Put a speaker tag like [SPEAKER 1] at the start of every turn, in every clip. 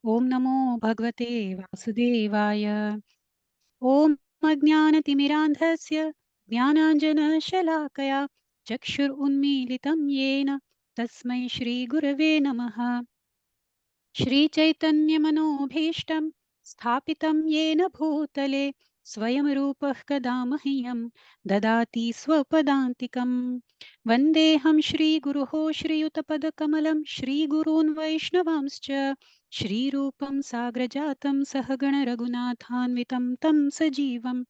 [SPEAKER 1] ओम नमो भगवते वासुदेवाय। ओम अज्ञानतिमिरान्धस्य ज्ञानाञ्जनशलाकया चक्षुरुन्मीलितं येन तस्मै श्रीगुरवे नमः। श्रीचैतन्यमनोभीष्टं स्थापितं येन भूतले स्वयं रूपः कदा मह्यं ददाति स्वपदान्तिकं। वन्देऽहं श्रीगुरुः श्रीयुतपदकमलं श्रीगुरून् वैष्णवांश्च श्रीरूपं साग्रजातं सहगण रघुनाथान्वितं तं सजीवं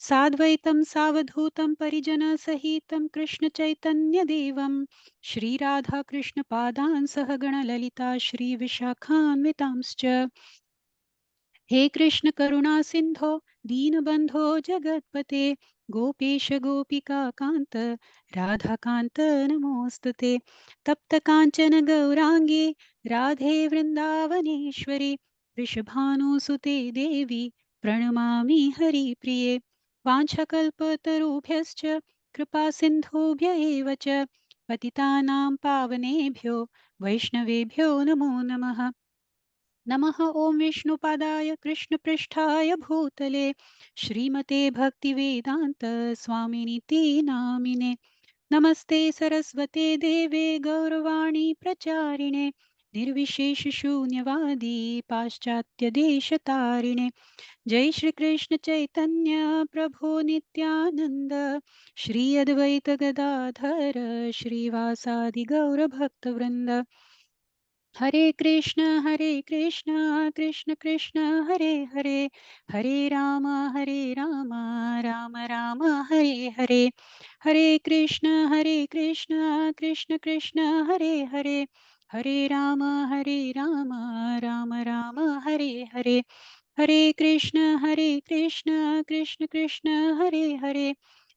[SPEAKER 1] साद्वैतं सावधूतं परिजनसहितं कृष्णचैतन्यदेवं श्रीराधाकृष्णपादान् सहगण ललिता श्रीविशाखान्वितांश्च। हे कृष्ण करुणा सिन्धो दीनबन्धो जगत्पते गोपेश गोपिका कान्त राधाकान्त नमोऽस्तुते। तप्त काञ्चन गौराङ्गे राधे वृन्दावनेश्वरी वृषभानुसुते देवी प्रणमामि हरिप्रिये। वाञ्छकल्पतरुभ्यश्च कृपा सिन्धुभ्य एव च पतितानां पावनेभ्यो वैष्णवेभ्यो नमो नमः। नमः ॐ विष्णुपादाय कृष्णपृष्ठाय भूतले श्रीमते भक्तिवेदान्त स्वामिनिति नामिने। नमस्ते सरस्वते देवे गौरवाणी प्रचारिणे निर्विशेषशून्यवादी पाश्चात्यदेशतारिणे। जय श्री कृष्ण चैतन्य प्रभु नित्यानंद श्री अद्वैत गदाधर श्रीवासादि गौर भक्तवृंद। हरे कृष्ण कृष्ण कृष्ण हरे हरे हरे राम राम राम हरे हरे। हरे कृष्ण कृष्ण कृष्ण हरे हरे हरे राम राम राम हरे हरे। हरे कृष्ण कृष्ण कृष्ण हरे हरे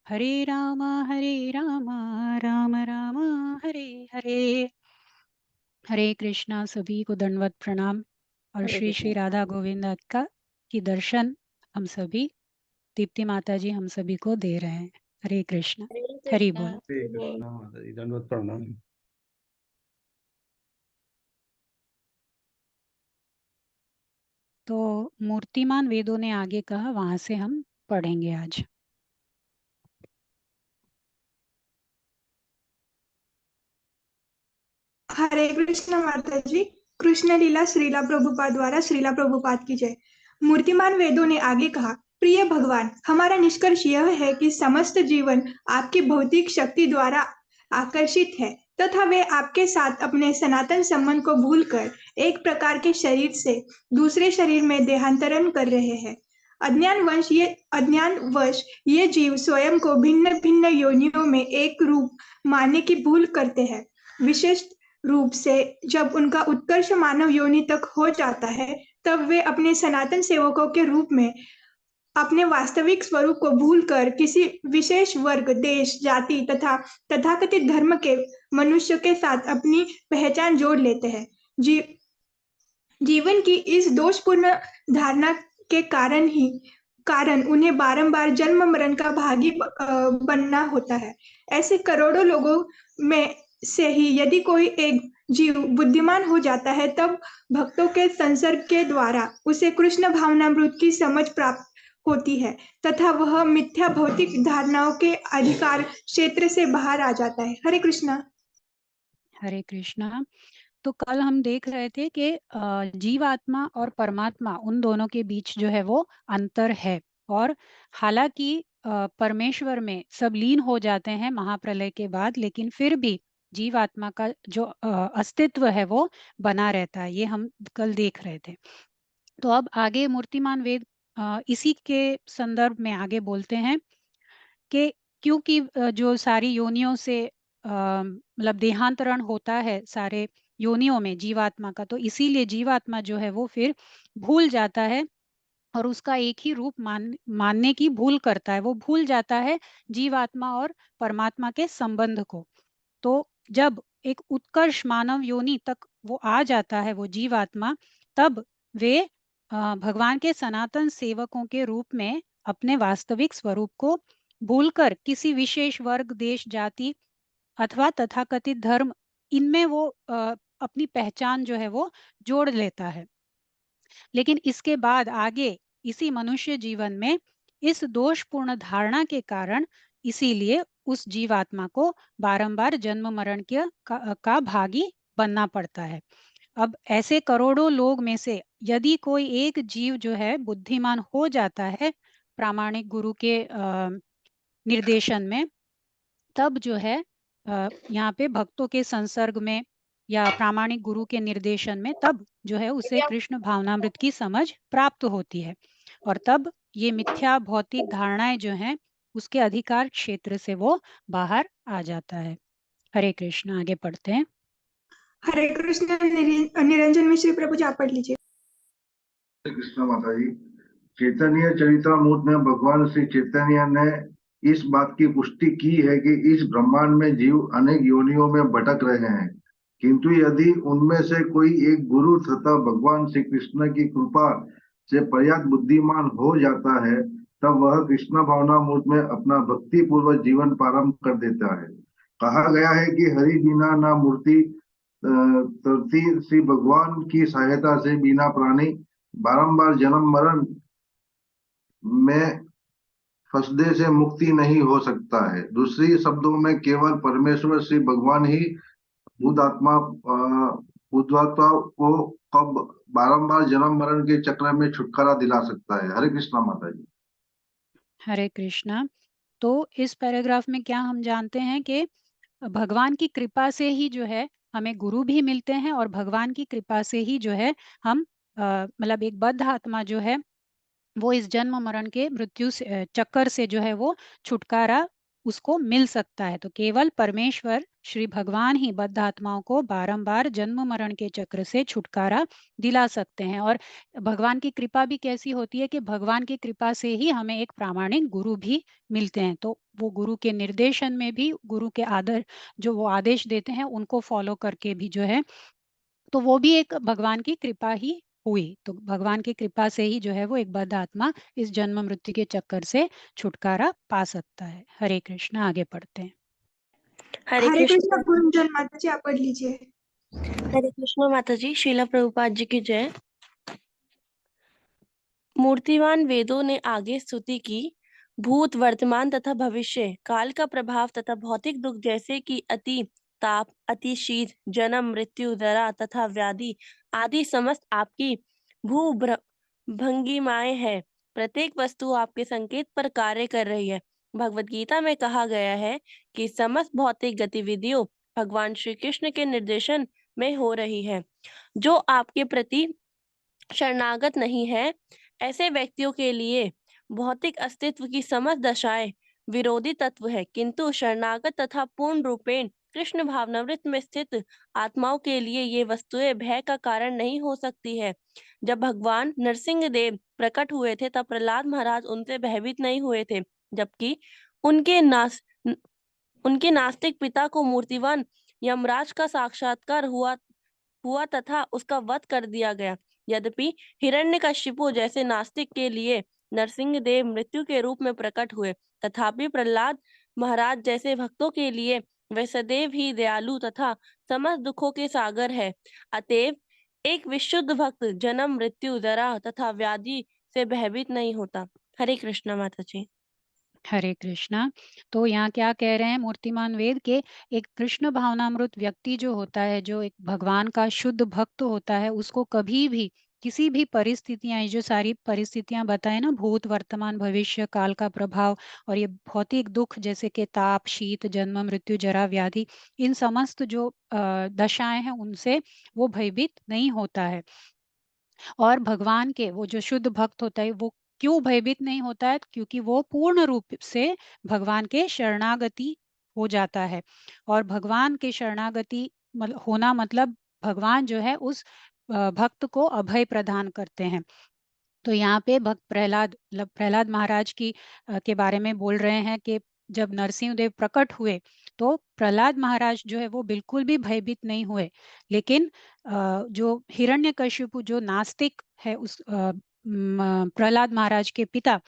[SPEAKER 1] हरे राम राम राम हरे हरे। हरे कृष्णा। सभी को दंडवत प्रणाम। और
[SPEAKER 2] हरे
[SPEAKER 1] श्री
[SPEAKER 2] कृष्ण।
[SPEAKER 1] श्री राधा गोविंद का की दर्शन हम सभी दीप्ति माता जी हम सभी को दे रहे हैं। हरे कृष्ण।
[SPEAKER 2] हरे
[SPEAKER 1] हरि
[SPEAKER 2] कृष्णा।
[SPEAKER 1] बोल।
[SPEAKER 3] हरे कृष्णा माता जी, दंडवत प्रणाम।
[SPEAKER 1] तो मूर्तिमान वेदों ने आगे कहा, वहां से हम पढ़ेंगे आज।
[SPEAKER 4] हरे कृष्ण माता जी। कृष्ण लीला श्रीला प्रभुपाद द्वारा श्रीला प्रभुपाद की जय। मूर्तिमान वेदों ने आगे कहा, प्रिय भगवान, हमारा निष्कर्ष यह है कि समस्त जीवन आपकी भौतिक शक्ति द्वारा आकर्षित है तथा वे आपके साथ अपने सनातन संबंध को भूलकर एक प्रकार के शरीर से दूसरे शरीर में देहांतरण कर रहे हैं। अज्ञानवश ये जीव स्वयं को भिन्न भिन्न योनियों में एक रूप मानने की भूल करते हैं। विशेष रूप से जब उनका उत्कर्ष मानव योनि तक हो जाता है, तब वे अपने सनातन सेवकों के रूप में अपने वास्तविक स्वरूप को भूलकर किसी विशेष वर्ग, देश, जाति तथा तथाकथित धर्म के मनुष्य के साथ अपनी पहचान जोड़ लेते हैं। जी, जीवन की इस दोषपूर्ण धारणा के कारण उन्हें बारंबार जन्म मरण का भागी बनना होता है। ऐसे करोड़ों लोगों में से ही यदि कोई एक जीव बुद्धिमान हो जाता है, तब भक्तों के संसर्ग के द्वारा उसे कृष्ण भावनामृत की समझ प्राप्त होती है तथा वह मिथ्या भौतिक धारणाओं के अधिकार क्षेत्र से बाहर आ जाता है। हरे कृष्णा।
[SPEAKER 1] हरे कृष्णा। तो कल हम देख रहे थे कि जीवात्मा और परमात्मा उन दोनों के बीच जो है वो अंतर है। और हालांकि परमेश्वर में सब लीन हो जाते हैं महाप्रलय के बाद, लेकिन फिर भी जीवात्मा का जो अस्तित्व है वो बना रहता है। ये हम कल देख रहे थे। तो अब आगे मूर्तिमान वेद इसी के संदर्भ में आगे बोलते हैं कि क्योंकि जो सारी योनियों से मतलब देहांतरण होता है सारे योनियों में जीवात्मा का, तो इसीलिए जीवात्मा जो है वो फिर भूल जाता है और उसका एक ही रूप मानने की भूल करता है। वो भूल जाता है जीवात्मा और परमात्मा के संबंध को। तो जब एक उत्कर्ष मानव योनि तक वो आ जाता है वो जीवात्मा, तब वे भगवान के सनातन सेवकों के रूप में अपने वास्तविक स्वरूप को भूलकर किसी विशेष वर्ग, देश, जाति अथवा तथाकथित धर्म, इनमें वो अपनी पहचान जो है वो जोड़ लेता है। लेकिन इसके बाद आगे इसी मनुष्य जीवन में इस दोषपूर्ण धारणा के कारण इसीलिए उस जीवात्मा को बारंबार जन्म मरण का भागी बनना पड़ता है। अब ऐसे करोड़ों लोग में से यदि कोई एक जीव जो है बुद्धिमान हो जाता है प्रामाणिक गुरु के निर्देशन में, तब जो है यहाँ पे भक्तों के संसर्ग में या प्रामाणिक गुरु के निर्देशन में, तब जो है उसे कृष्ण भावनामृत की समझ प्राप्त होती है और तब ये मिथ्या भौतिक धारणाएं जो हैं उसके अधिकार क्षेत्र से वो बाहर आ जाता है। हरे कृष्ण। आगे पढ़ते हैं।
[SPEAKER 4] हरे कृष्ण। निरंजन मिश्र प्रभु जी आप पढ़ लीजिए।
[SPEAKER 2] कृष्ण माता जी, चैतन्य चरितामृत में भगवान श्री चैतन्य ने इस बात की पुष्टि की है कि इस ब्रह्मांड में जीव अनेक योनियों में भटक रहे हैं, किंतु यदि उनमें से कोई एक गुरु तथा भगवान श्री कृष्ण की कृपा से पर्याप्त बुद्धिमान हो जाता है, तब वह कृष्ण भावनामृत में अपना भक्ति पूर्वक जीवन प्रारंभ कर देता है। कहा गया है कि हरि बिना ना मूर्ति तरती, श्री भगवान की सहायता से बिना प्राणी बारंबार जन्म मरण में फंसने से मुक्ति नहीं हो सकता है। दूसरी शब्दों में केवल परमेश्वर श्री भगवान ही बुद्धात्मा को कब बारंबार जन्म मरण के चक्र में छुटकारा दिला सकता है। हरे कृष्णा माता जी।
[SPEAKER 1] हरे कृष्णा। तो इस पैराग्राफ में क्या हम जानते हैं कि भगवान की कृपा से ही जो है हमें गुरु भी मिलते हैं और भगवान की कृपा से ही जो है हम मतलब एक बद्ध आत्मा जो है वो इस जन्म मरण के मृत्यु से चक्कर से जो है वो छुटकारा उसको मिल सकता है। तो केवल परमेश्वर श्री भगवान ही बद्ध आत्माओं को बारंबार जन्म मरण के चक्र से छुटकारा दिला सकते हैं। और भगवान की कृपा भी कैसी होती है कि भगवान की कृपा से ही हमें एक प्रामाणिक गुरु भी मिलते हैं। तो वो गुरु के निर्देशन में भी, गुरु के आदर जो वो आदेश देते हैं उनको फॉलो करके भी जो है, तो वो भी एक भगवान की कृपा ही हुई। तो भगवान की कृपा से ही जो है वो एक बद्ध आत्मा इस जन्म मृत्यु के चक्कर से छुटकारा पा सकता है। हरे कृष्ण। आगे पढ़ते हैं।
[SPEAKER 4] हरे कृष्ण। गुंजन माता जी आप पढ़ लीजिए।
[SPEAKER 5] हरे कृष्ण माता जी। श्रीला प्रभुपाद जी की जय। मूर्तिवान वेदों ने आगे स्तुति की, भूत वर्तमान तथा भविष्य काल का प्रभाव तथा भौतिक दुख जैसे कि अति ताप, अति शीत, जन्म मृत्यु, जरा तथा व्याधि आदि समस्त आपकी भू भंगिमाएं है। प्रत्येक वस्तु आपके संकेत पर कार्य कर रही है। भगवत गीता में कहा गया है कि समस्त भौतिक गतिविधियों भगवान श्री कृष्ण के निर्देशन में हो रही है। जो आपके प्रति शरणागत नहीं है, ऐसे व्यक्तियों के लिए भौतिक अस्तित्व की समस्त दशाएं विरोधी तत्व है, किंतु शरणागत तथा पूर्ण रूपेण कृष्ण भावनामृत में स्थित आत्माओं के लिए ये वस्तुएं भय का कारण नहीं हो सकती है। जब भगवान नरसिंह देव प्रकट हुए थे तब प्रहलाद महाराज उनसे भयभीत नहीं हुए थे, जबकि उनके नास्तिक पिता को मूर्तिवान यमराज का साक्षात्कार हुआ तथा उसका वध कर दिया गया। यद्यपि हिरण्यकशिपु जैसे नास्तिक के लिए नरसिंह देव मृत्यु के रूप में प्रकट हुए, तथापि प्रहलाद महाराज जैसे भक्तों के लिए वे सदैव ही दयालु तथा समस्त दुखों के सागर है। अतएव एक विशुद्ध भक्त जन्म मृत्यु जरा तथा व्याधि से भयभीत नहीं होता। हरे कृष्णा माता जी।
[SPEAKER 1] हरे कृष्णा। तो यहाँ क्या कह रहे हैं मूर्तिमान वेद के, एक कृष्ण भावनामृत व्यक्ति जो होता है, जो एक भगवान का शुद्ध भक्त होता है, उसको कभी भी किसी भी परिस्थितियां, ये जो सारी परिस्थितियां बताए ना, भूत वर्तमान भविष्य काल का प्रभाव और ये भौतिक दुख जैसे कि ताप, शीत, जन्म मृत्यु, जरा व्याधि, इन समस्त जो दशाएं हैं उनसे वो भयभीत नहीं होता है। और भगवान के वो जो शुद्ध भक्त होता है वो क्यों भयभीत नहीं होता है? क्योंकि वो पूर्ण रूप से भगवान के शरणागति हो जाता है। और भगवान के शरणागति होना मतलब भगवान जो है उस भक्त को अभय प्रदान करते हैं। तो यहाँ पे भक्त प्रहलाद महाराज के बारे में बोल रहे हैं कि जब नरसिंहदेव प्रकट हुए तो प्रहलाद महाराज जो है वो बिल्कुल भी भयभीत नहीं हुए। लेकिन जो हिरण्यकशिपु जो नास्तिक है, उस प्रहलाद महाराज के पिता,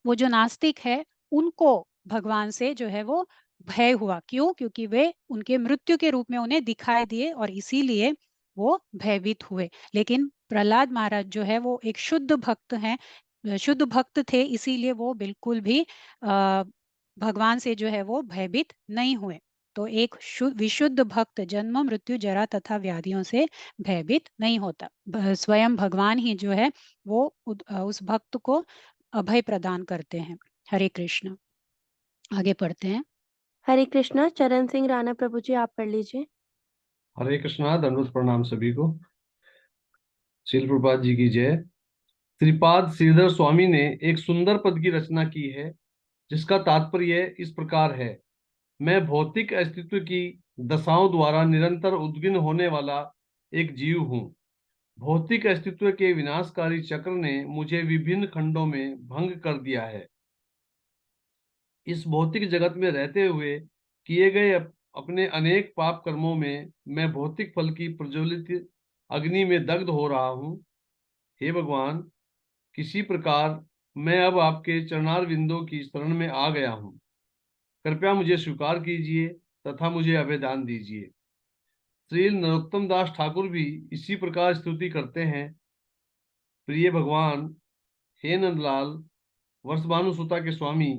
[SPEAKER 1] वो जो नास्तिक है उनको भगवान से जो है वो भय हुआ। क्यों? क्योंकि वे उनके मृत्यु के रूप में उन्हें दिखाई दिए और इसीलिए वो भयभीत हुए। लेकिन प्रहलाद महाराज जो है वो एक शुद्ध भक्त हैं, शुद्ध भक्त थे, इसीलिए वो बिल्कुल भी भगवान से जो है वो भयभीत नहीं हुए। तो एक विशुद्ध भक्त जन्म मृत्यु जरा तथा व्याधियों से भयभीत नहीं होता। स्वयं भगवान ही जो है वो उस भक्त को अभय प्रदान करते हैं। हरे कृष्ण। आगे पढ़ते हैं।
[SPEAKER 5] हरे कृष्णा। चरण सिंह राणा प्रभु जी, आप पढ़ लीजिए।
[SPEAKER 3] हरे कृष्णा। दंडवत प्रणाम सभी को। श्रील प्रभुपाद जी की जय। श्रीपाद श्रीधर स्वामी ने एक सुंदर पद की रचना की है, जिसका तात्पर्य इस प्रकार है। मैं भौतिक अस्तित्व की दशाओं द्वारा निरंतर उद्विग्न होने वाला एक जीव हूँ। भौतिक अस्तित्व के विनाशकारी चक्र ने मुझे विभिन्न खंडों में भंग कर दिया है। इस भौतिक जगत में रहते हुए किए गए अपने अनेक पाप कर्मों में मैं भौतिक फल की प्रज्वलित अग्नि में दग्ध हो रहा हूँ। हे भगवान, किसी प्रकार मैं अब आपके चरणार विंदों की शरण में आ गया हूँ। कृपया मुझे स्वीकार कीजिए तथा मुझे अभयदान दीजिए। श्री नरोत्तम दास ठाकुर भी इसी प्रकार स्तुति करते हैं। प्रिय भगवान, हे नंदलाल, वर्षभानु सुता के स्वामी,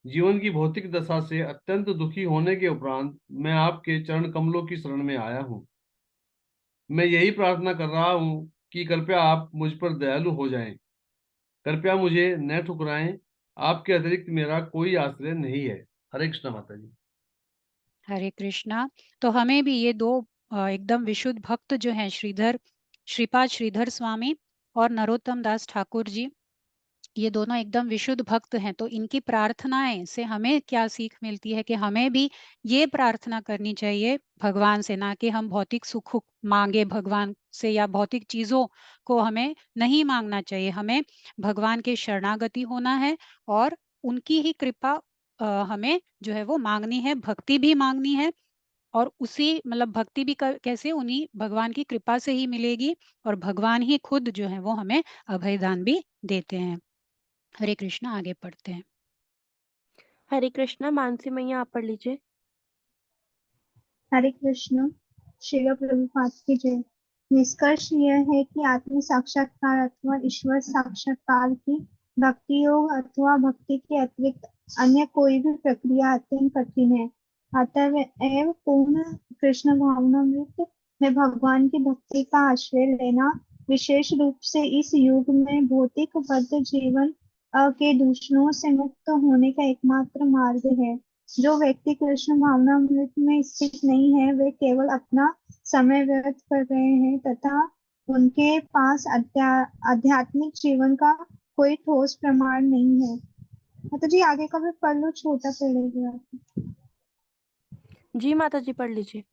[SPEAKER 3] जीवन की भौतिक दशा से अत्यंत दुखी होने के उपरांत मैं आपके चरण कमलों की शरण में आया हूँ। मैं यही प्रार्थना कर रहा हूँ कि कृपया आप मुझ पर दयालु हो जाएं। कृपया मुझे न ठुकराएं। आपके अतिरिक्त मेरा कोई आश्रय नहीं है। हरे कृष्ण माता जी।
[SPEAKER 1] हरे कृष्णा। तो हमें भी ये दो एकदम विशुद्ध भक्त जो हैं, श्रीपाद श्रीधर स्वामी और नरोत्तम दास ठाकुर जी, ये दोनों एकदम विशुद्ध भक्त हैं। तो इनकी प्रार्थनाएं से हमें क्या सीख मिलती है कि हमें भी ये प्रार्थना करनी चाहिए भगवान से, ना कि हम भौतिक सुख मांगे भगवान से या भौतिक चीजों को हमें नहीं मांगना चाहिए। हमें भगवान के शरणागति होना है और उनकी ही कृपा हमें जो है वो मांगनी है, भक्ति भी मांगनी है। और उसी मतलब भक्ति भी कैसे, उन्हीं भगवान की कृपा से ही मिलेगी, और भगवान ही खुद जो है वो हमें अभयदान भी देते हैं। हरे कृष्ण। आगे पढ़ते हैं।
[SPEAKER 5] हरे कृष्णा। मानसी मैया, आप पढ़ लीजिए।
[SPEAKER 6] हरे कृष्ण। श्रील प्रभुपाद की जय। निष्कर्ष यह है कि आत्म साक्षात्कार अथवा ईश्वर साक्षात्कार की भक्ति योग अथवा भक्ति के अतिरिक्त अन्य कोई भी प्रक्रिया अत्यंत कठिन है। अतएव पूर्ण कृष्ण भावनामृत में भगवान की भक्ति का आश्रय लेना विशेष रूप से इस युग में भौतिक बद्ध जीवन के दूषणों से मुक्त होने का एकमात्र मार्ग है। जो व्यक्ति कृष्ण भावनामृत में स्थित नहीं है, वे केवल अपना समय व्यर्थ कर रहे हैं तथा उनके पास आध्यात्मिक जीवन का कोई ठोस प्रमाण नहीं है। माता जी आगे का भी पढ़ लो, छोटा पढ़ेगा।
[SPEAKER 5] जी माता जी, पढ़ लीजिए।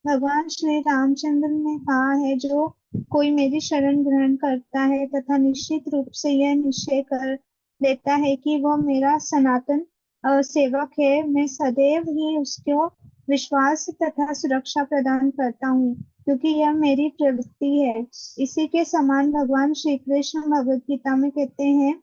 [SPEAKER 6] भगवान श्री रामचंद्र ने कहा है, जो कोई मेरी शरण ग्रहण करता है तथा निश्चित रूप से यह निश्चय कर लेता है कि वह मेरा सनातन सेवक है, मैं सदैव ही उसको विश्वास तथा सुरक्षा प्रदान करता हूँ, क्योंकि यह मेरी प्रवृत्ति है। इसी के समान भगवान श्री कृष्ण भगवद गीता में कहते हैं,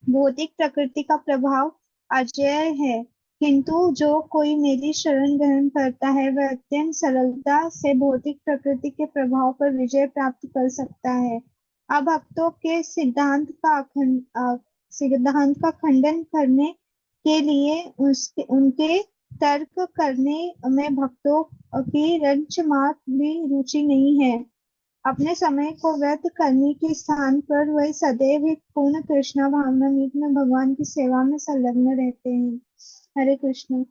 [SPEAKER 6] भौतिक प्रकृति का प्रभाव अजेय है, किंतु जो कोई मेरी शरण ग्रहण करता है वह अत्यंत सरलता से भौतिक प्रकृति के प्रभाव पर विजय प्राप्त कर सकता है। अब भक्तों के सिद्धांत का खंडन करने के लिए उनके तर्क करने में भक्तों की रंच मात्र भी रुचि नहीं है। अपने समय को व्यर्थ करने के स्थान पर वह सदैव ही पूर्ण कृष्ण भावनामृत में भगवान की सेवा में संलग्न रहते हैं। हरे कृष्ण।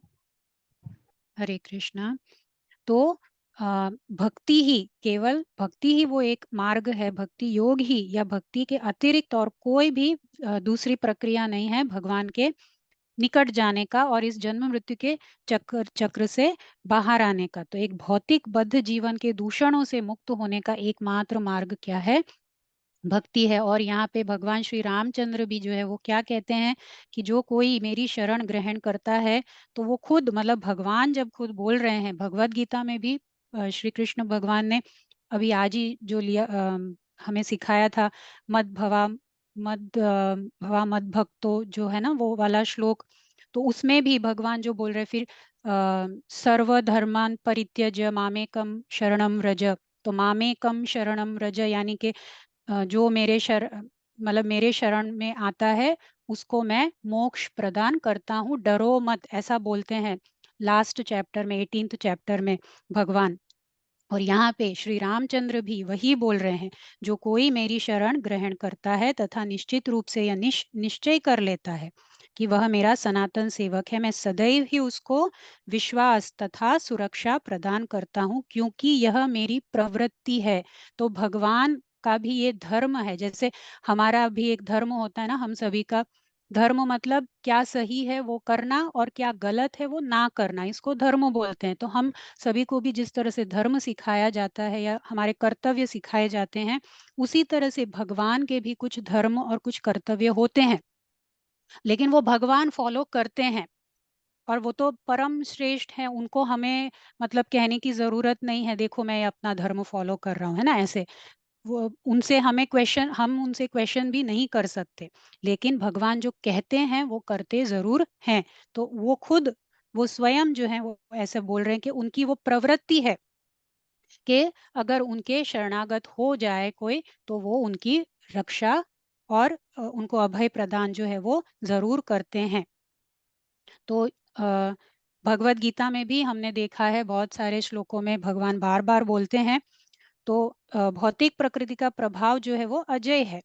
[SPEAKER 1] हरे कृष्णा। तो भक्ति ही, केवल भक्ति ही वो एक मार्ग है, भक्ति योग ही या भक्ति के अतिरिक्त और कोई भी दूसरी प्रक्रिया नहीं है भगवान के निकट जाने का और इस जन्म मृत्यु के चक्र से बाहर आने का। तो एक भौतिक बद्ध जीवन के दूषणों से मुक्त होने का एकमात्र मार्ग क्या है? भक्ति है। और यहाँ पे भगवान श्री रामचंद्र भी जो है वो क्या कहते हैं कि जो कोई मेरी शरण ग्रहण करता है, तो वो खुद, मतलब भगवान जब खुद बोल रहे हैं भगवत गीता में भी, श्री कृष्ण भगवान ने अभी आज ही जो लिया हमें सिखाया था, मद भक्तो जो है ना वो वाला श्लोक, तो उसमें भी भगवान जो बोल रहे फिर सर्वधर्मान परित्यज्य मामेकम शरणम व्रज, तो मामेकम शरणम रज, यानी कि जो मेरे मतलब मेरे शरण में आता है उसको मैं मोक्ष प्रदान करता हूँ, डरो मत, ऐसा बोलते हैं लास्ट चैप्टर में, 18th चैप्टर में भगवान। और यहाँ पे श्री रामचंद्र भी वही बोल रहे हैं, जो कोई मेरी शरण ग्रहण करता है तथा निश्चित रूप से यह निश्चय कर लेता है कि वह मेरा सनातन सेवक है, मैं सदैव ही उसको विश्वास तथा सुरक्षा प्रदान करता हूँ, क्योंकि यह मेरी प्रवृत्ति है। तो भगवान का भी ये धर्म है, जैसे हमारा भी एक धर्म होता है ना, हम सभी का धर्म मतलब क्या सही है वो करना और क्या गलत है वो ना करना, इसको धर्म बोलते हैं। तो हम सभी को भी जिस तरह से धर्म सिखाया जाता है या हमारे कर्तव्य सिखाए जाते हैं, उसी तरह से भगवान के भी कुछ धर्म और कुछ कर्तव्य होते हैं, लेकिन वो भगवान फॉलो करते हैं और वो तो परम श्रेष्ठ है, उनको हमें मतलब कहने की जरूरत नहीं है देखो मैं अपना धर्म फॉलो कर रहा हूँ, है ना। ऐसे वो हम उनसे क्वेश्चन भी नहीं कर सकते, लेकिन भगवान जो कहते हैं वो करते जरूर हैं। तो वो स्वयं जो है वो ऐसे बोल रहे हैं कि उनकी वो प्रवृत्ति है कि अगर उनके शरणागत हो जाए कोई तो वो उनकी रक्षा और उनको अभय प्रदान जो है वो जरूर करते हैं। तो भगवत गीता में भी हमने देखा है, बहुत सारे श्लोकों में भगवान बार बार बोलते हैं। तो भौतिक प्रकृति का प्रभाव जो है वो अजय है,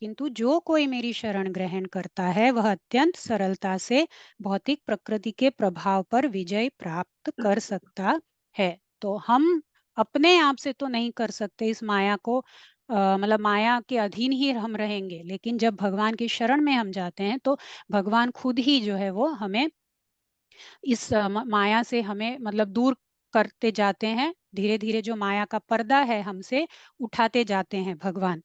[SPEAKER 1] किंतु जो कोई मेरी शरण ग्रहण करता है वह अत्यंत सरलता से भौतिक प्रकृति के प्रभाव पर विजय प्राप्त कर सकता है। तो हम अपने आप से तो नहीं कर सकते इस माया को, मतलब माया के अधीन ही हम रहेंगे, लेकिन जब भगवान की शरण में हम जाते हैं तो भगवान खुद ही जो है वो हमें इस माया से हमें मतलब दूर करते जाते हैं, धीरे धीरे जो माया का पर्दा है हमसे उठाते जाते हैं भगवान।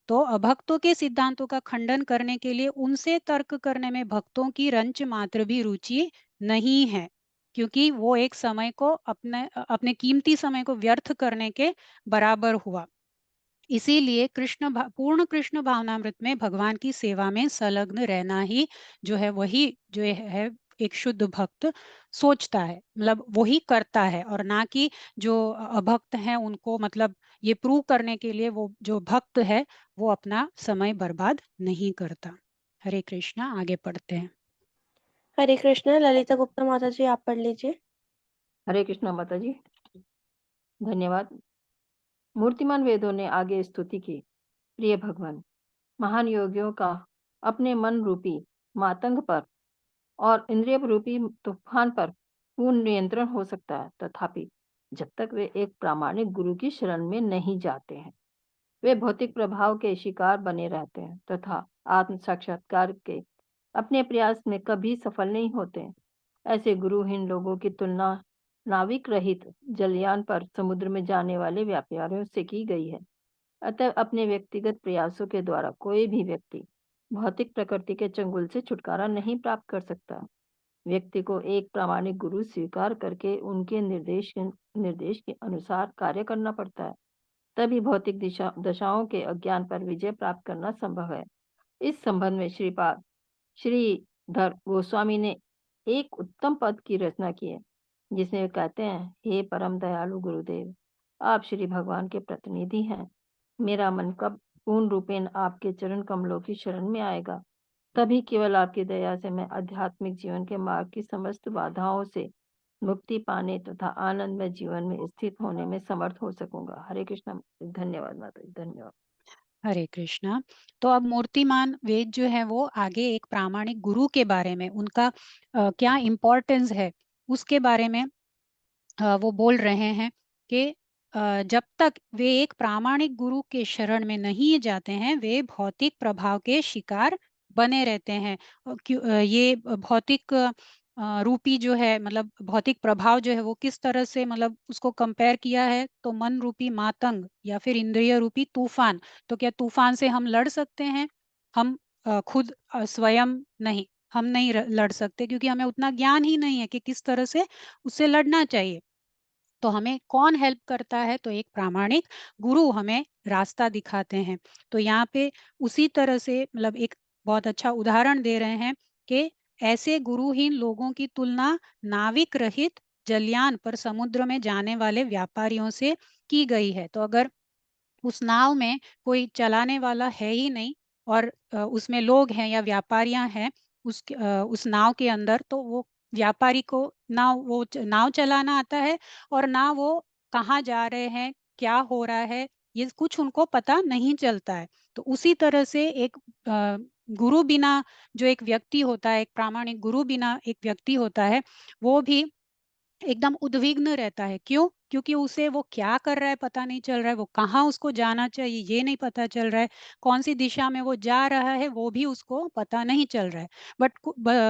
[SPEAKER 1] तो अभक्तों के सिद्धांतों का खंडन करने के लिए उनसे तर्क करने में भक्तों की रंच मात्र भी रुचि नहीं है, क्योंकि वो एक समय को अपने कीमती समय को व्यर्थ करने के बराबर हुआ। इसीलिए पूर्ण कृष्ण भावनामृत में भगवान की सेवा में संलग्न रहना ही जो है वही जो है एक शुद्ध भक्त सोचता है, मतलब वही करता है, और ना कि जो अभक्त हैं उनको मतलब ये प्रूव करने के लिए वो जो भक्त है वो अपना समय बर्बाद नहीं करता। हरे कृष्णा, आगे पढ़ते हैं।
[SPEAKER 5] हरे कृष्णा। ललिता गुप्ता माता जी, आप पढ़ लीजिए।
[SPEAKER 7] हरे कृष्णा माता जी, धन्यवाद। मूर्तिमान वेदों ने आगे स्तुति की, प्रिय भगवान, महान योगियों का अपने मन रूपी मातंग पर और इंद्रिय रूपी तूफान पर पूर्ण नियंत्रण हो सकता है, तथापि जब तक वे एक प्रामाणिक गुरु की शरण में नहीं जाते हैं वे भौतिक प्रभाव के शिकार बने रहते हैं तथा आत्म साक्षात्कार के अपने प्रयास में कभी सफल नहीं होते हैं। ऐसे गुरुहीन लोगों की तुलना नाविक रहित जलयान पर समुद्र में जाने वाले व्यापारियों से की गई है। अतः अपने व्यक्तिगत प्रयासों के द्वारा कोई भी व्यक्ति भौतिक प्रकृति के चंगुल से छुटकारा नहीं प्राप्त कर सकता। व्यक्ति को एक प्रामाणिक गुरु स्वीकार करके उनके निर्देश के अनुसार कार्य करना पड़ता है, तभी भौतिक दशाओं के अज्ञान पर विजय प्राप्त करना संभव है। इस संबंध में श्रीधर गोस्वामी ने एक उत्तम पद की रचना की है, जिसमें वे कहते हैं, हे परम दयालु गुरुदेव, आप श्री भगवान के प्रतिनिधि हैं। मेरा मन कब पूर्ण रूपेण आपके चरण कमलों की शरण में आएगा, तभी केवल आपकी दया से मैं आध्यात्मिक जीवन के मार्ग की समस्त बाधाओं से मुक्ति पाने तथा आनंदमय जीवन में स्थित होने में समर्थ हो सकूंगा। हरे कृष्णा। धन्यवाद माता जी, धन्यवाद।
[SPEAKER 1] हरे कृष्णा। तो अब मूर्तिमान वेद जो है वो आगे एक प्रामाणिक गुरु के बारे में, उनका क्या इम्पोर्टेंस है उसके बारे में वो बोल रहे हैं कि जब तक वे एक प्रामाणिक गुरु के शरण में नहीं जाते हैं वे भौतिक प्रभाव के शिकार बने रहते हैं। ये भौतिक रूपी जो है मतलब भौतिक प्रभाव जो है वो किस तरह से, मतलब उसको कंपेयर किया है तो मन रूपी मातंग या फिर इंद्रिय रूपी तूफान। तो क्या तूफान से हम लड़ सकते हैं? हम खुद स्वयं नहीं, हम नहीं लड़ सकते, क्योंकि हमें उतना ज्ञान ही नहीं है कि किस तरह से उससे लड़ना चाहिए। तो हमें कौन हेल्प करता है? तो एक प्रामाणिक गुरु हमें रास्ता दिखाते हैं। तो यहाँ पे उसी तरह से मतलब एक बहुत अच्छा उदाहरण दे रहे हैं कि ऐसे गुरुहीन लोगों की तुलना नाविक रहित जलयान पर समुद्र में जाने वाले व्यापारियों से की गई है। तो अगर उस नाव में कोई चलाने वाला है ही नहीं और उसमें लोग हैं या व्यापारियां हैं उस नाव के अंदर, तो वो व्यापारी को ना वो नाव चलाना आता है और ना वो कहाँ जा रहे हैं, क्या हो रहा है, ये कुछ उनको पता नहीं चलता है। तो उसी तरह से एक गुरु बिना जो एक व्यक्ति होता है, एक प्रामाणिक गुरु बिना एक व्यक्ति होता है, वो भी एकदम उद्विग्न रहता है। क्यों? क्योंकि उसे वो क्या कर रहा है पता नहीं चल रहा है, वो कहाँ उसको जाना चाहिए ये नहीं पता चल रहा है, कौन सी दिशा में वो जा रहा है वो भी उसको पता नहीं चल रहा है। बट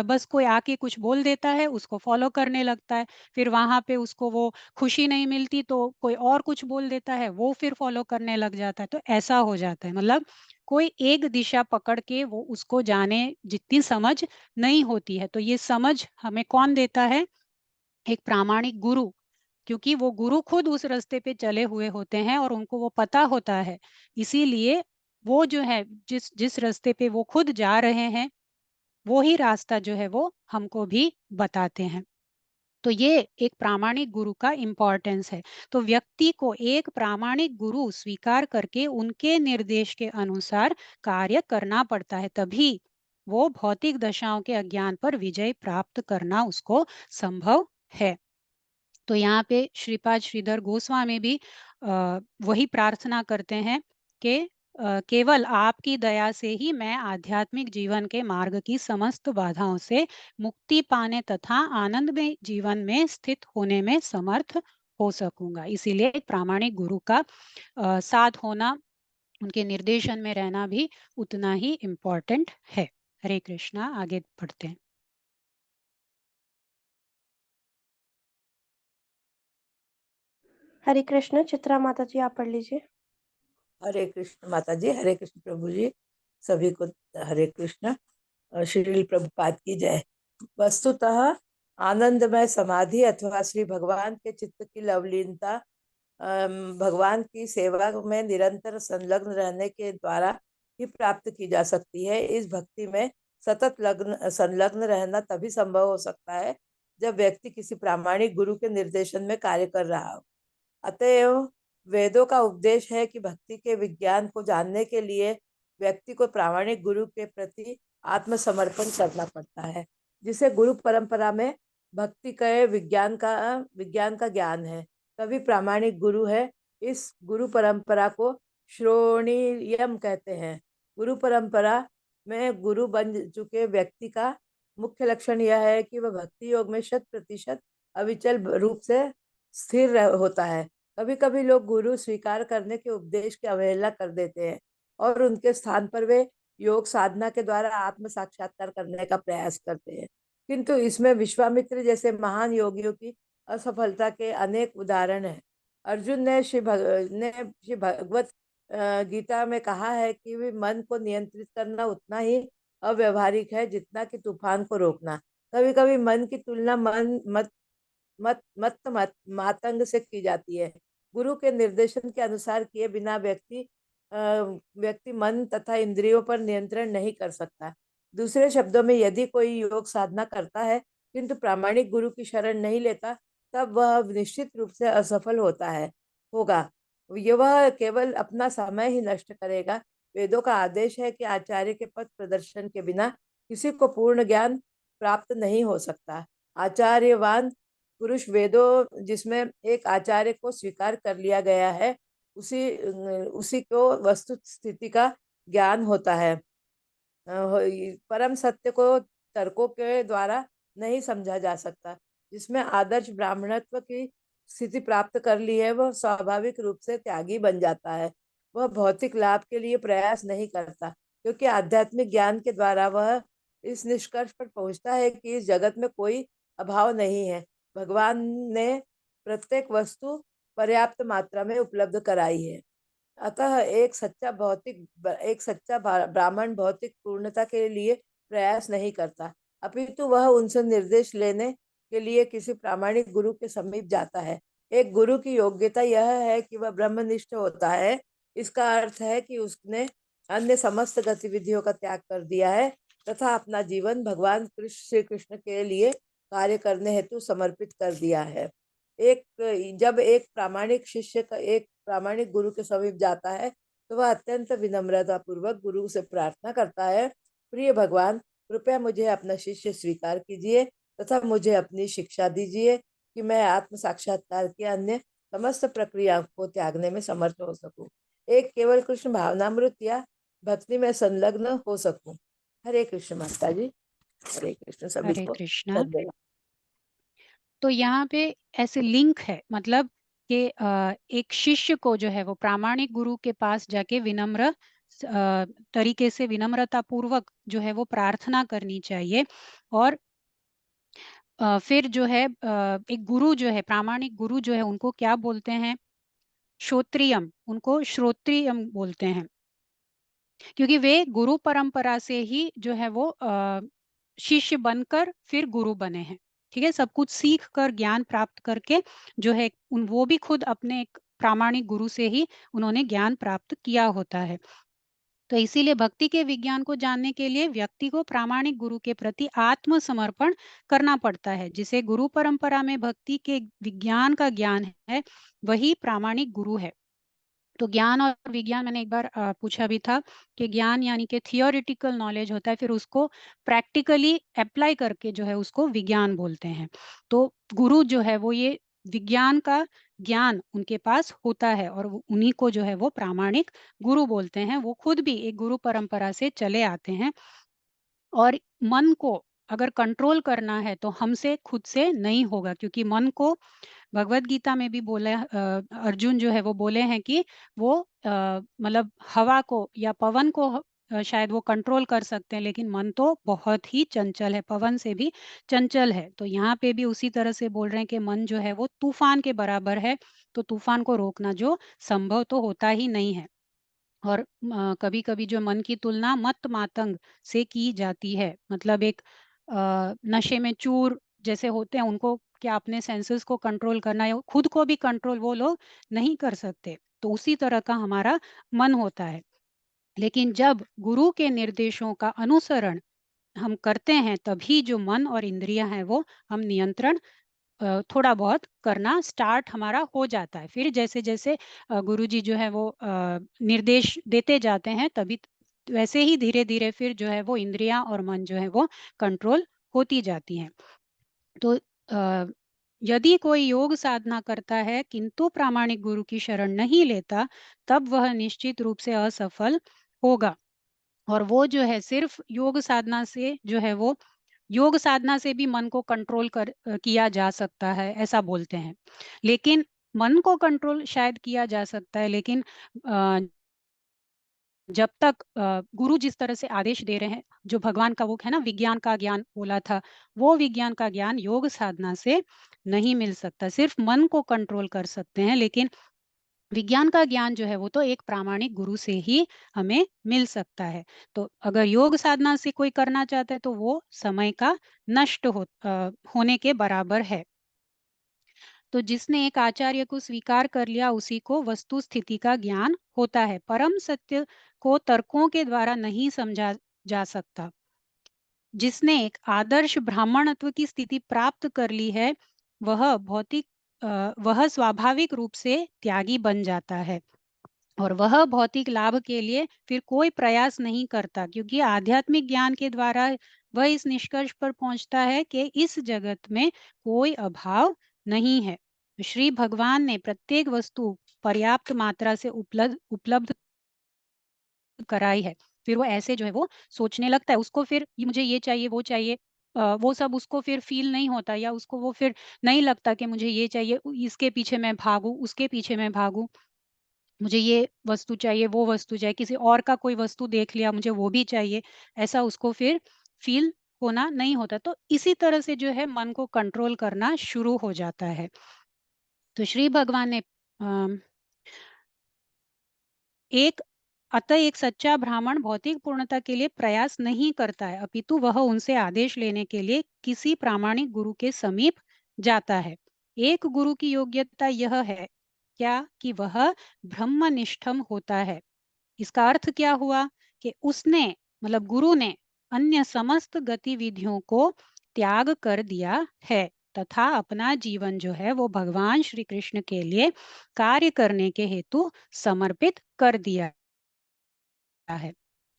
[SPEAKER 1] बस कोई आके कुछ बोल देता है, उसको फॉलो करने लगता है। फिर वहां पे उसको वो खुशी नहीं मिलती तो कोई और कुछ बोल देता है, वो फिर फॉलो करने लग जाता है। तो ऐसा हो जाता है, मतलब कोई एक दिशा पकड़ के वो उसको जाने जितनी समझ नहीं होती है। तो ये समझ हमें कौन देता है? एक प्रामाणिक गुरु। क्योंकि वो गुरु खुद उस रास्ते पे चले हुए होते हैं और उनको वो पता होता है। इसीलिए वो जो है जिस जिस रास्ते पे वो खुद जा रहे हैं, वो ही रास्ता जो है वो हमको भी बताते हैं। तो ये एक प्रामाणिक गुरु का इम्पोर्टेंस है। तो व्यक्ति को एक प्रामाणिक गुरु स्वीकार करके उनके निर्देश के अनुसार कार्य करना पड़ता है, तभी वो भौतिक दशाओं के अज्ञान पर विजय प्राप्त करना उसको संभव है। तो यहाँ पे श्रीपाद श्रीधर गोस्वामी भी वही प्रार्थना करते हैं कि केवल आपकी दया से ही मैं आध्यात्मिक जीवन के मार्ग की समस्त बाधाओं से मुक्ति पाने तथा आनंद में जीवन में स्थित होने में समर्थ हो सकूंगा। इसीलिए एक प्रामाणिक गुरु का साथ होना, उनके निर्देशन में रहना भी उतना ही इम्पोर्टेंट है। हरे कृष्णा, आगे बढ़ते हैं।
[SPEAKER 5] हरे कृष्ण। चित्रा माता जी आप पढ़ लीजिए।
[SPEAKER 8] हरे कृष्ण माता जी, हरे कृष्ण प्रभु जी, सभी को हरे कृष्ण। श्री प्रभुपाद की जय। वस्तुतः आनंदमय समाधि अथवा श्री भगवान के चित्त की लवलीनता भगवान की सेवा में निरंतर संलग्न रहने के द्वारा ही प्राप्त की जा सकती है। इस भक्ति में सतत संलग्न रहना तभी संभव हो सकता है जब व्यक्ति किसी प्रामाणिक गुरु के निर्देशन में कार्य कर रहा हो। अतएव वेदों का उपदेश है कि भक्ति के विज्ञान को जानने के लिए व्यक्ति को प्रामाणिक गुरु के प्रति आत्मसमर्पण करना पड़ता है, जिसे गुरु परंपरा में भक्ति के विज्ञान का ज्ञान है। तभी प्रामाणिक गुरु है। इस गुरु परंपरा को श्रोणीयम कहते हैं। गुरु परंपरा में गुरु बन चुके व्यक्ति का मुख्य लक्षण यह है कि वह भक्ति योग में 100% अविचल रूप से स्थिर होता है। कभी कभी लोग गुरु स्वीकार करने के उपदेश की अवहेलना कर देते हैं और उनके स्थान पर वे योग साधना के द्वारा आत्म साक्षात्कार करने का प्रयास करते हैं, किंतु इसमें विश्वामित्र जैसे महान योगियों की असफलता के अनेक उदाहरण हैं। अर्जुन ने श्री भगवत गीता में कहा है कि मन को नियंत्रित करना उतना ही अव्यवहारिक है जितना कि तूफान को रोकना। कभी कभी मन की तुलना मातंग से की जाती है। गुरु के निर्देशन के अनुसार किए बिना व्यक्ति मन तथा इंद्रियों पर नियंत्रण नहीं कर सकता। दूसरे शब्दों में, यदि कोई योग साधना करता है किंतु प्रामाणिक गुरु की शरण नहीं लेता, तब वह निश्चित रूप से असफल होगा। वह केवल अपना समय ही नष्ट करेगा। वेदों का आदेश है कि आचार्य के पथ प्रदर्शन के बिना किसी को पूर्ण ज्ञान प्राप्त नहीं हो सकता। आचार्यवान पुरुष वेदों जिसमें एक आचार्य को स्वीकार कर लिया गया है, उसी को वस्तु स्थिति का ज्ञान होता है। परम सत्य को तर्कों के द्वारा नहीं समझा जा सकता। जिसमें आदर्श ब्राह्मणत्व की स्थिति प्राप्त कर ली है, वह स्वाभाविक रूप से त्यागी बन जाता है। वह भौतिक लाभ के लिए प्रयास नहीं करता, क्योंकि आध्यात्मिक ज्ञान के द्वारा वह इस निष्कर्ष पर पहुंचता है कि इस जगत में कोई अभाव नहीं है। भगवान ने प्रत्येक वस्तु पर्याप्त मात्रा में उपलब्ध कराई है। अतः एक सच्चा ब्राह्मण भौतिक पूर्णता के लिए प्रयास नहीं करता, अपितु वह उनसे निर्देश लेने के लिए किसी प्रामाणिक गुरु के समीप जाता है। एक गुरु की योग्यता यह है कि वह ब्रह्मनिष्ठ होता है। इसका अर्थ है कि उसने अन्य समस्त गतिविधियों का त्याग कर दिया है तथा अपना जीवन भगवान श्री कृष्ण के लिए कार्य करने हेतु समर्पित कर दिया है। जब एक प्रामाणिक शिष्य का एक प्रामाणिक गुरु के समीप जाता है तो वह अत्यंत विनम्रता पूर्वक गुरु से प्रार्थना करता है, प्रिय भगवान, कृपया मुझे अपना शिष्य स्वीकार कीजिए तथा मुझे अपनी शिक्षा दीजिए कि मैं आत्म साक्षात्कार की अन्य समस्त प्रक्रियाओं को त्यागने में समर्थ हो सकूं, एक केवल कृष्ण भावनामृत या भक्ति में संलग्न हो सकूं। हरे कृष्ण माता जी। हरे कृष्ण सभी
[SPEAKER 1] हरे
[SPEAKER 8] को
[SPEAKER 1] कृष्णा।
[SPEAKER 8] धन्यवाद।
[SPEAKER 1] तो यहाँ पे ऐसे लिंक है, मतलब कि एक शिष्य को जो है वो प्रामाणिक गुरु के पास जाके विनम्र तरीके से विनम्रता पूर्वक जो है वो प्रार्थना करनी चाहिए। और फिर जो है एक गुरु जो है, प्रामाणिक गुरु जो है, उनको क्या बोलते हैं? श्रोत्रियम, उनको श्रोत्रियम बोलते हैं, क्योंकि वे गुरु परंपरा से ही जो है वो शिष्य बनकर फिर गुरु बने हैं। ठीक है, सब कुछ सीख कर ज्ञान प्राप्त करके जो है वो भी खुद अपने एक प्रामाणिक गुरु से ही उन्होंने ज्ञान प्राप्त किया होता है। तो इसीलिए भक्ति के विज्ञान को जानने के लिए व्यक्ति को प्रामाणिक गुरु के प्रति आत्मसमर्पण करना पड़ता है। जिसे गुरु परंपरा में भक्ति के विज्ञान का ज्ञान है, वही प्रामाणिक गुरु है। तो ज्ञान और विज्ञान, मैंने एक बार पूछा भी था कि ज्ञान यानी कि थियोरिटिकल नॉलेज होता है, फिर उसको प्रैक्टिकली अप्लाई करके जो है उसको विज्ञान बोलते हैं। तो गुरु जो है वो ये विज्ञान का ज्ञान उनके पास होता है और उन्हीं को जो है वो प्रामाणिक गुरु बोलते हैं। वो खुद भी एक गुरु परंपरा से चले आते हैं। और मन को अगर कंट्रोल करना है तो हमसे खुद से नहीं होगा, क्योंकि मन को भगवत गीता में भी बोला, अर्जुन जो है वो बोले हैं कि वो मतलब हवा को या पवन को शायद वो कंट्रोल कर सकते हैं, लेकिन मन तो बहुत ही चंचल है, पवन से भी चंचल है। तो यहाँ पे भी उसी तरह से बोल रहे हैं कि मन जो है वो तूफान के बराबर है, तो तूफान को रोकना जो संभव तो होता ही नहीं है। और कभी कभी जो मन की तुलना मत मातंग से की जाती है, मतलब एक नशे में चूर जैसे होते हैं, उनको क्या अपने सेंसेस को कंट्रोल करना है, खुद को भी कंट्रोल वो लोग नहीं कर सकते। तो उसी तरह का हमारा मन होता है। लेकिन जब गुरु के निर्देशों का अनुसरण हम करते हैं, तभी जो मन और इंद्रियां हैं वो हम नियंत्रण थोड़ा बहुत करना स्टार्ट हमारा हो जाता है। फिर जैसे जैसे गुरुजी जो है वो निर्देश देते जाते हैं, तभी वैसे ही धीरे धीरे फिर जो है वो इंद्रियां और मन जो है वो कंट्रोल होती जाती हैं। तो यदि कोई योग साधना करता है किंतु प्रामाणिक गुरु की शरण नहीं लेता, तब वह निश्चित रूप से असफल होगा। और वो जो है सिर्फ योग साधना से जो है वो, योग साधना से भी मन को कंट्रोल किया जा सकता है, ऐसा बोलते हैं। लेकिन मन को कंट्रोल शायद किया जा सकता है, लेकिन जब तक गुरु जिस तरह से आदेश दे रहे हैं, जो भगवान का वो है ना विज्ञान का ज्ञान बोला था, वो विज्ञान का ज्ञान योग साधना से नहीं मिल सकता। सिर्फ मन को कंट्रोल कर सकते हैं, लेकिन विज्ञान का ज्ञान जो है वो तो एक प्रामाणिक गुरु से ही हमें मिल सकता है। तो अगर योग साधना से कोई करना चाहता है तो वो समय का नष्ट होने के बराबर है। तो जिसने एक आचार्य को स्वीकार कर लिया, उसी को वस्तु स्थिति का ज्ञान होता है। परम सत्य को तर्कों के द्वारा नहीं समझा जा सकता। जिसने एक आदर्श ब्राह्मणत्व की स्थिति प्राप्त कर ली है, वह स्वाभाविक रूप से त्यागी बन जाता है और वह भौतिक लाभ के लिए फिर कोई प्रयास नहीं करता, क्योंकि आध्यात्मिक ज्ञान के द्वारा वह इस निष्कर्ष पर पहुंचता है कि इस जगत में कोई अभाव नहीं है। श्री भगवान ने प्रत्येक वस्तु पर्याप्त मात्रा से उपलब्ध कराई है। फिर वो ऐसे जो है वो सोचने लगता है, उसको फिर मुझे ये चाहिए वो चाहिए, वो सब उसको फिर फील नहीं होता, या उसको वो फिर नहीं लगता कि मुझे ये चाहिए, इसके पीछे मैं भागू, उसके पीछे मैं भागू, मुझे ये वस्तु चाहिए वो वस्तु चाहिए, किसी और का कोई वस्तु देख लिया मुझे वो भी चाहिए, ऐसा उसको फिर फील होना नहीं होता। तो इसी तरह से जो है मन को कंट्रोल करना शुरू हो जाता है। तो श्री भगवान ने एक सच्चा ब्राह्मण भौतिक पूर्णता के लिए प्रयास नहीं करता है, अपितु वह उनसे आदेश लेने के लिए किसी प्रामाणिक गुरु के समीप जाता है। एक गुरु की योग्यता यह है क्या कि वह ब्रह्मनिष्ठम होता है। इसका अर्थ क्या हुआ कि उसने, मतलब गुरु ने अन्य समस्त गतिविधियों को त्याग कर दिया है तथा अपना जीवन जो है वो भगवान श्री कृष्ण के लिए कार्य करने के हेतु समर्पित कर दिया है।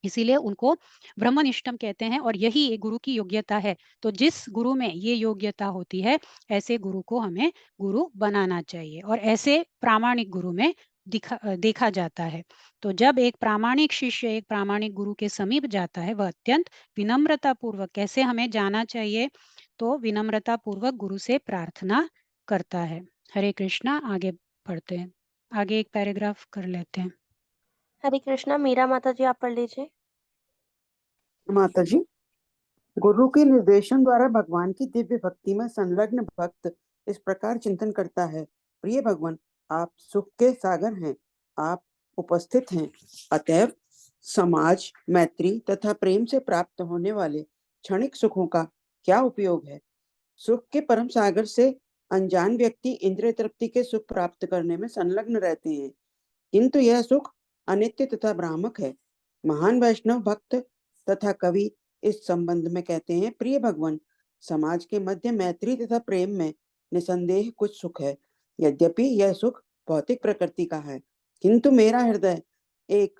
[SPEAKER 1] इसीलिए उनको ब्रह्मनिष्ठम कहते हैं और यही एक गुरु की योग्यता है। तो जिस गुरु में ये योग्यता होती है ऐसे गुरु को हमें गुरु बनाना चाहिए और ऐसे प्रामाणिक गुरु में देखा जाता है। तो जब एक प्रामाणिक शिष्य एक प्रामाणिक गुरु के समीप जाता है वह अत्यंत विनम्रता पूर्वक, कैसे हमें जाना चाहिए, तो विनम्रता पूर्वक गुरु से प्रार्थना करता है। हरे कृष्णा। आगे पढ़ते हैं, आगे एक पैराग्राफ कर लेते हैं।
[SPEAKER 5] हरे कृष्णा। मीरा माता जी आप पढ़ लीजिए।
[SPEAKER 9] माता जी, गुरु के निर्देशन द्वारा भगवान की दिव्य भक्ति में संलग्न भक्त इस प्रकार चिंतन करता है, प्रिय भगवान, आप सुख के सागर हैं, आप उपस्थित हैं, अतएव समाज, मैत्री तथा प्रेम से प्राप्त होने वाले क्षणिक सुखों का क्या उपयोग है। सुख के परम सागर से अनजान व्यक्ति इंद्रिय तृप्ति के सुख प्राप्त करने में संलग्न रहते हैं, किंतु यह सुख अनित्य तथा भ्रामक है। महान वैष्णव भक्त तथा कवि इस संबंध में कहते हैं, प्रिय भगवान, समाज के मध्य मैत्री तथा प्रेम में निसंदेह कुछ सुख है। यद्यपि यह सुख भौतिक प्रकृति का है, किंतु मेरा हृदय एक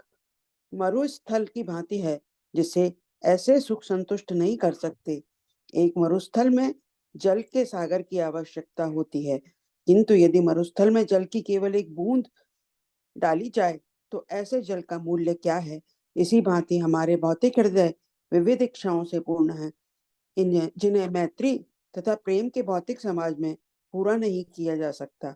[SPEAKER 9] मरुस्थल की भांति है जिसे ऐसे सुख संतुष्ट नहीं कर सकते। एक मरुस्थल में जल के सागर की आवश्यकता होती है, किंतु यदि मरुस्थल में जल की केवल एक बूंद डाली जाए तो ऐसे जल का मूल्य क्या है। इसी भांति हमारे भौतिक हृदय विविध इच्छाओं से पूर्ण है, जिन्हें मैत्री तथा प्रेम के भौतिक समाज में पूरा नहीं किया जा सकता।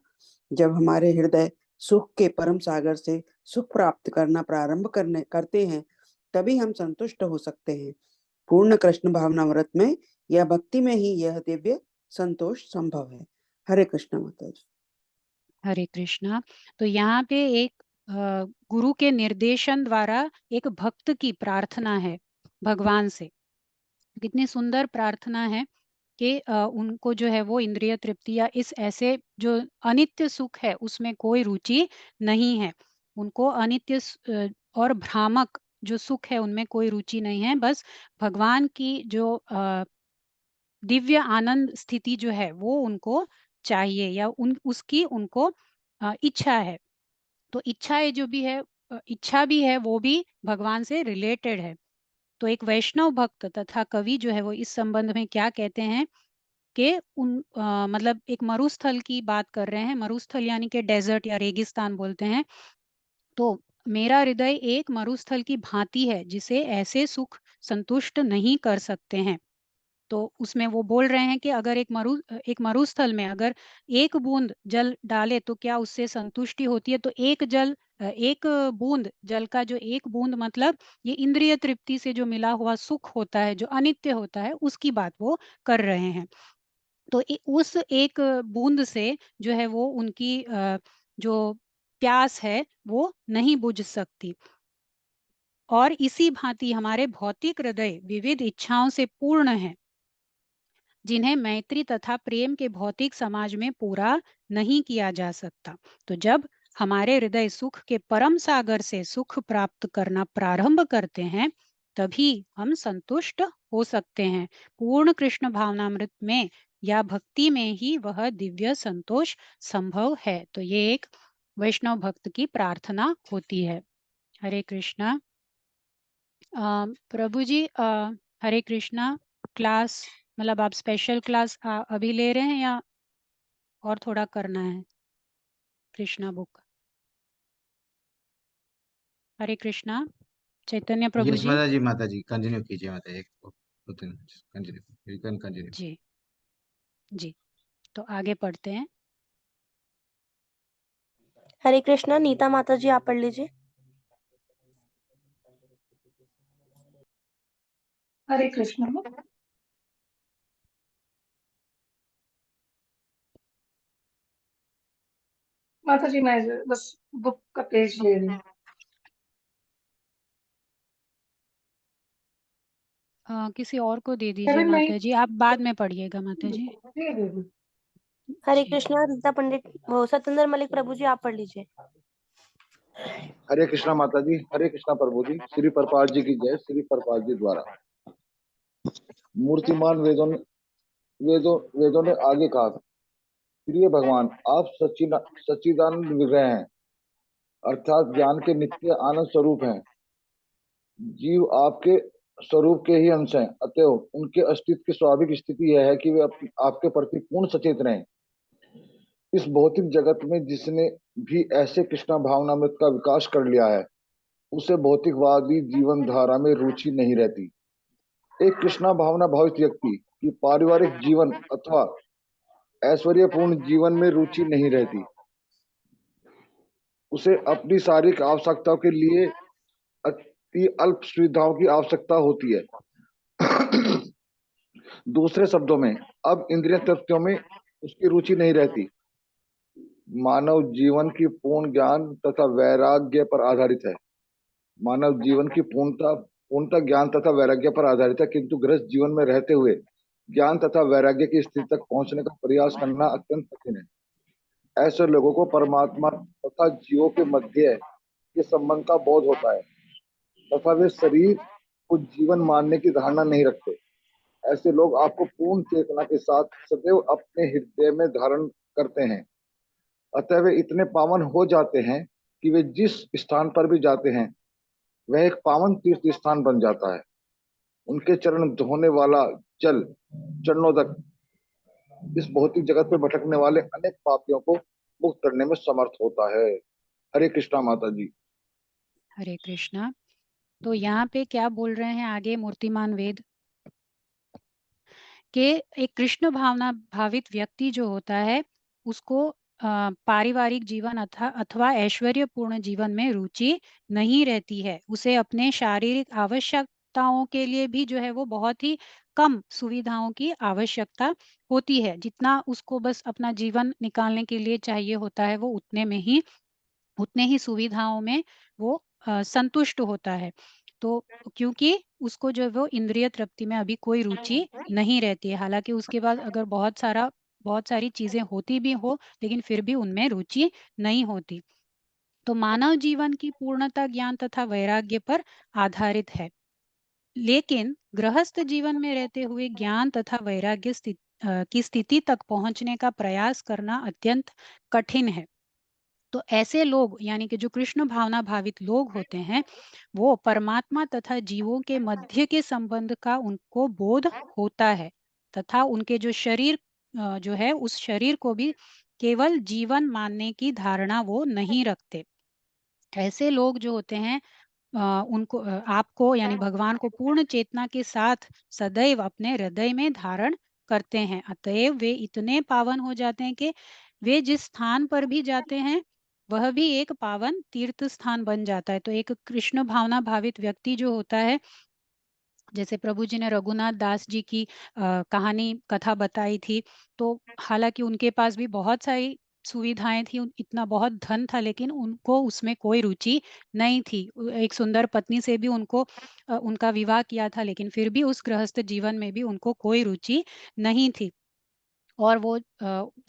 [SPEAKER 9] जब हमारे हृदय सुख के परम सागर से सुख प्राप्त करना प्रारंभ करते हैं, तभी हम संतुष्ट हो सकते हैं। पूर्ण कृष्ण भावना व्रत में या भक्ति में ही यह दिव्य संतोष संभव है। हरे कृष्ण माता जी।
[SPEAKER 1] हरे कृष्णा। तो यहाँ पे एक गुरु के निर्देशन द्वारा एक भक्त की प्रार्थना है भगवान से। कितनी सुंदर प्रार्थना है कि उनको जो है वो इंद्रिय तृप्ति या इस ऐसे जो अनित्य सुख है उसमें कोई रुचि नहीं है। उनको अनित्य और भ्रामक जो सुख है उनमें कोई रुचि नहीं है। बस भगवान की जो दिव्य आनंद स्थिति जो है वो उनको चाहिए या उसकी उनको इच्छा है। तो इच्छाएं जो भी है, इच्छा भी है वो भी भगवान से रिलेटेड है। तो एक वैष्णव भक्त तथा कवि जो है वो इस संबंध में क्या कहते हैं कि मतलब एक मरुस्थल की बात कर रहे हैं। मरुस्थल यानी कि डेजर्ट या रेगिस्तान बोलते हैं। तो मेरा हृदय एक मरुस्थल की भांति है जिसे ऐसे सुख संतुष्ट नहीं कर सकते हैं। तो उसमें वो बोल रहे हैं कि अगर एक मरुस्थल में अगर एक बूंद जल डाले तो क्या उससे संतुष्टि होती है। तो एक बूंद जल का जो एक बूंद मतलब ये इंद्रिय तृप्ति से जो मिला हुआ सुख होता है जो अनित्य होता है उसकी बात वो कर रहे हैं। तो उस एक बूंद से जो है वो उनकी जो प्यास है वो नहीं बुझ सकती। और इसी भांति हमारे भौतिक हृदय विविध इच्छाओं से पूर्ण है जिन्हें मैत्री तथा प्रेम के भौतिक समाज में पूरा नहीं किया जा सकता। तो जब हमारे हृदय सुख के परम सागर से सुख प्राप्त करना प्रारंभ करते हैं तभी हम संतुष्ट हो सकते हैं। पूर्ण कृष्ण भावनामृत में या भक्ति में ही वह दिव्य संतोष संभव है। तो ये एक वैष्णव भक्त की प्रार्थना होती है। हरे कृष्णा। प्रभु जी, हरे कृष्णा। क्लास मतलब आप स्पेशल क्लास अभी ले रहे हैं या और थोड़ा करना है कृष्णा बुक? हरे कृष्णा। चैतन्य प्रभु
[SPEAKER 10] यस
[SPEAKER 1] जी।
[SPEAKER 10] माता जी कंटिन्यू कीजिए माता ji. Continue, you can continue.
[SPEAKER 1] जी जी। तो आगे पढ़ते हैं।
[SPEAKER 5] हरे कृष्णा। नीता माता जी आप पढ़ लीजिए।
[SPEAKER 11] हरे कृष्ण। माता जी मैं बस बुक का पेज ले रही हूँ।
[SPEAKER 1] किसी और को दे दीजिए माता जी, आप बाद में पढ़िएगा माता जी।
[SPEAKER 5] हरे कृष्णा। रीता पंडित वो सत्येंद्र मलिक प्रभु जी आप पढ़ लीजिए।
[SPEAKER 2] हरे कृष्णा माता जी, हरे कृष्णा प्रभु जी। श्री प्रपाद जी की जय। श्री प्रपाद जी द्वारा मूर्तिमान वेदों वेदों ने आगे कहा, प्रिय भगवान, आप सच्चिदानंद विग्रह हैं, अर्थात ज्ञान के नित्य आनंद स्वरूप हैं। जीव आपके स्वरूप के ही अंश हैं, अतएव उनके अस्तित्व की स्वाभाविक स्थिति यह है कि वे आपके प्रति पूर्ण सचेत रहें। इस भौतिक जगत में जिसने भी ऐसे कृष्णा भावनामृत का विकास कर लिया है, उसे भौतिकवादी जीवन धारा में रुचि नहीं रहती। एक कृष्णा भावना भावित व्यक्ति की पारिवारिक जीवन अथवा ऐश्वर्यपूर्ण जीवन में रुचि नहीं रहती। उसे अपनी शारीरिक आवश्यकताओं के लिए अति अल्प सुविधाओं की आवश्यकता होती है। दूसरे शब्दों में, अब इंद्रिय तृप्तियों में उसकी रुचि नहीं रहती। मानव जीवन की पूर्ण ज्ञान तथा वैराग्य पर आधारित है। मानव जीवन की पूर्णता ज्ञान तथा वैराग्य पर आधारित है, किंतु गृहस्थ जीवन में रहते हुए ज्ञान तथा वैराग्य की स्थिति तक पहुंचने का प्रयास करना अत्यंत कठिन है। ऐसे लोगों को परमात्मा तथा जीवों के मध्य के संबंध का बोध होता है तथा वे शरीर को जीवन मानने की धारणा नहीं रखते। ऐसे लोग आपको पूर्ण चेतना के साथ सदैव अपने हृदय में धारण करते हैं। अतः वे इतने पावन हो जाते हैं कि वे जिस स्थान पर भी जाते हैं वह एक पावन तीर्थ स्थान बन जाता है। उनके चरण धोने वाला जल चरणोदक इस भौतिक जगत में भटकने वाले अनेक पापियों को मुक्त करने में समर्थ होता है। हरे कृष्णा माता जी।
[SPEAKER 1] हरे कृष्णा। तो यहाँ पे क्या बोल रहे हैं आगे मूर्तिमान वेद के, एक कृष्ण भावना भावित व्यक्ति जो होता है उसको पारिवारिक जीवन अथवा ऐश्वर्यपूर्ण जीवन में रुचि नहीं रहती है। उसे अपने शारीरिक आवश्यकताओं के लिए भी जो है वो बहुत ही कम सुविधाओं की आवश्यकता होती है। जितना उसको बस अपना जीवन निकालने के लिए चाहिए होता है वो उतने ही सुविधाओं में वो संतुष्ट होता है। तो क्योंकि उसको जो वो इंद्रिय तृप्ति में अभी कोई रुचि नहीं रहती है, हालांकि उसके बाद अगर बहुत सारी चीजें होती भी हो लेकिन फिर भी उनमें रुचि नहीं होती। तो मानव जीवन की पूर्णता ज्ञान तथा वैराग्य पर आधारित है, लेकिन गृहस्थ जीवन में रहते हुए ज्ञान तथा वैराग्य की स्थिति तक पहुंचने का प्रयास करना अत्यंत कठिन है। तो ऐसे लोग यानी कि जो कृष्ण भावना भावित लोग होते हैं वो परमात्मा तथा जीवों के मध्य के संबंध का उनको बोध होता है तथा उनके जो शरीर जो है उस शरीर को भी केवल जीवन मानने की धारणा वो नहीं रखते। ऐसे लोग जो होते हैं उनको आपको यानी भगवान को पूर्ण चेतना के साथ सदैव अपने हृदय में धारण करते हैं। अतएव वे इतने पावन हो जाते हैं कि वे जिस स्थान पर भी जाते हैं वह भी एक पावन तीर्थ स्थान बन जाता है। तो एक कृष्ण भावना भावित व्यक्ति जो होता है, जैसे प्रभु जी ने रघुनाथ दास जी की कहानी कथा बताई थी, तो हालांकि उनके पास भी बहुत सारी सुविधाएं थी, इतना बहुत धन था, लेकिन उनको उसमें कोई रुचि नहीं थी। एक सुंदर पत्नी से भी उनका विवाह किया था, लेकिन फिर भी उस गृहस्थ जीवन में भी उनको कोई रुचि नहीं थी। और वो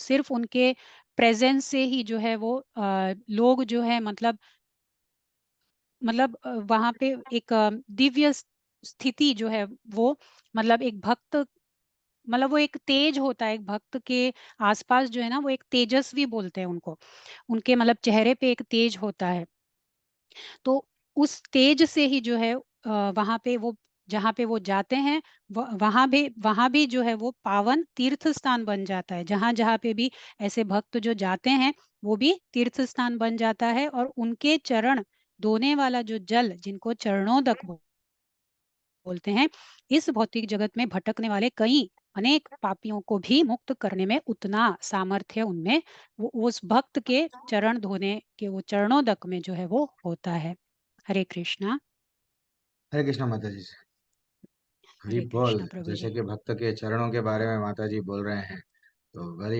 [SPEAKER 1] सिर्फ उनके प्रेजेंस से ही जो है वो लोग जो है मतलब वहां पे एक दिव्य स्थिति जो है वो मतलब एक भक्त मतलब वो एक तेज होता है, एक भक्त के आसपास जो है ना वो एक तेजस्वी बोलते हैं उनको, उनके मतलब चेहरे पे एक तेज होता है। तो उस तेज से ही जो है वहां पे वो जहाँ पे वो जाते हैं वहां भी जो है वो पावन तीर्थ स्थान बन जाता है। जहां जहाँ पे भी ऐसे भक्त जो जाते हैं वो भी तीर्थ स्थान बन जाता है। और उनके चरण धोने वाला जो जल जिनको चरणोदक बोलते हैं, इस भौतिक जगत में भटकने वाले कई अनेक पापियों को भी मुक्त करने में उतना सामर्थ्य उनमें वो उस भक्त के चरण धोने के वो चरणोदक में जो है वो होता है। हरे कृष्णा।
[SPEAKER 10] हरे कृष्णा माता जी। हरि
[SPEAKER 1] हरे
[SPEAKER 10] बोल।
[SPEAKER 1] कृष्णा प्रभु
[SPEAKER 10] जैसे
[SPEAKER 1] जी।
[SPEAKER 10] कि भक्त के चरणों के बारे में माता जी बोल रहे हैं, तो बड़ी